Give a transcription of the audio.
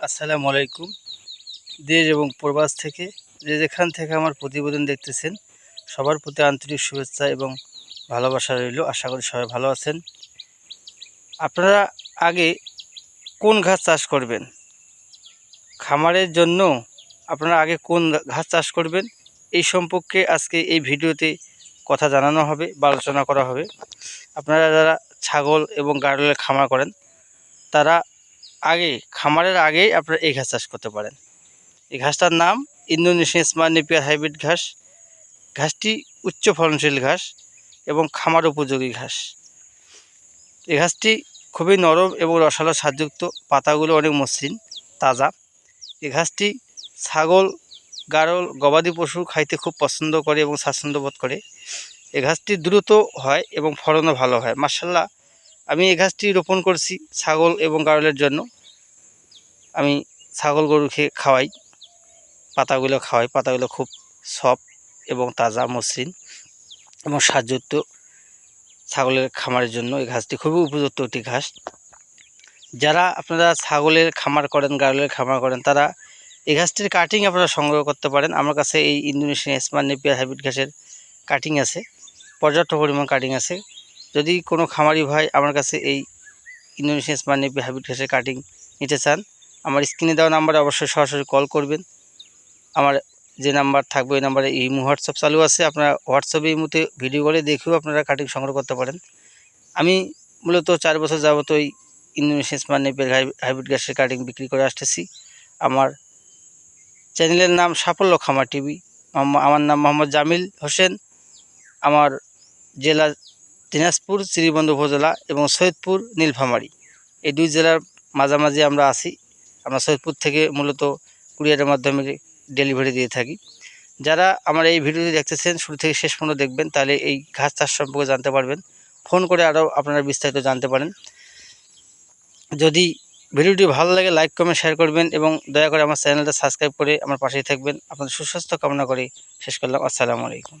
আসসালামু আলাইকুম। দেশ এবং প্রবাস থেকে যেখান থেকে আমার প্রতিবেদন দেখতেছেন সবার প্রতি আন্তরিক শুভেচ্ছা এবং ভালোবাসা রইল। আশা করি সবাই ভালো আছেন। আপনারা আগে কোন ঘাস চাষ করবেন? খামারের জন্য আপনারা আগে কোন ঘাস চাষ করবেন এই সম্পর্কে আজকে এই ভিডিওতে কথা জানানো হবে বা আলোচনা করা হবে। আপনারা যারা ছাগল এবং গাড়লের খামার করেন তারা খামারের আগেই আপনারা এই ঘাস চাষ করতে পারেন। এই ঘাসটার নাম ইন্দোনেশিয়ান স্মার্ট নেপিয়ার হাইব্রিড ঘাস। ঘাসটি উচ্চ ফলনশীল ঘাস এবং খামার উপযোগী ঘাস। এই ঘাসটি খুবই নরম এবং রসালো স্বাদযুক্ত, পাতাগুলো অনেক মসৃণ তাজা। এই ঘাসটি ছাগল, গাড়ল, গবাদি পশু খাইতে খুব পছন্দ করে এবং স্বাচ্ছন্দ্য বোধ করে। এই ঘাসটি দ্রুত হয় এবং ফলনও ভালো হয়। মাশাআল্লাহ, আমি এই ঘাসটি রোপণ করছি ছাগল এবং গাড়লের জন্য। আমি ছাগল গরুকে খাওয়াই, পাতাগুলো খুব সফট এবং তাজা মসৃণ এবং স্বাদযুক্ত। ছাগলের খামারের জন্য এই ঘাসটি খুবই উপযুক্ত একটি ঘাস। যারা আপনারা ছাগলের খামার করেন, গাড়লের খামার করেন, তারা এই ঘাসটির কাটিং আপনারা সংগ্রহ করতে পারেন। আমার কাছে এই ইন্দোনেশিয়ান স্মার্ট নেপিয়ার হাইব্রিড ঘাসের কাটিং আছে, পর্যাপ্ত পরিমাণ কাটিং আছে। যদি কোনো খামারি ভাই আমার কাছে এই ইন্দোনেশিয়ান স্মার্ট নেপিয়ার হাইব্রিড ঘাসের কাটিং নিতে চান, আমার স্ক্রিনে দেওয়া নাম্বারে অবশ্যই সরাসরি কল করবেন। আমার যে নাম্বার থাকবে ওই নাম্বারে ইমো হোয়াটসঅ্যাপ চালু আছে। আপনারা হোয়াটসঅ্যাপে এই মুহূর্তে ভিডিও কলে দেখেও আপনারা কাটিং সংগ্রহ করতে পারেন। আমি মূলত 4 বছর যাবত ওই ইন্দোনেশিয়ান স্মার্ট নেপিয়ার হাইব্রিড ঘাসের কাটিং বিক্রি করে আসতেছি। আমার চ্যানেলের নাম সাফল্য খামার টিভি। আমার নাম মোহাম্মদ জামিল হোসেন। আমার জেলা দিনাজপুর, শ্রীবন্ধু উপজেলা এবং সৈয়দপুর, নীলফামারী, এই 2 জেলার মাঝামাঝি আমরা আছি। আমরা সৈয়দপুর থেকে মূলত কুরিয়ারের মাধ্যমে ডেলিভারি দিয়ে থাকি। যারা আমার এই ভিডিওটি দেখতেছেন শুরু থেকে শেষ পর্যন্ত দেখবেন, তাহলে এই ঘাস চাষ সম্পর্কে জানতে পারবেন। ফোন করে আরও আপনারা বিস্তারিত জানতে পারেন। যদি ভিডিওটি ভালো লাগে লাইক, কমেন্ট, শেয়ার করবেন এবং দয়া করে আমার চ্যানেলটা সাবস্ক্রাইব করে আমার পাশেই থাকবেন। আপনাদের সুস্বাস্থ্য কামনা করে শেষ করলাম। আসসালামু আলাইকুম।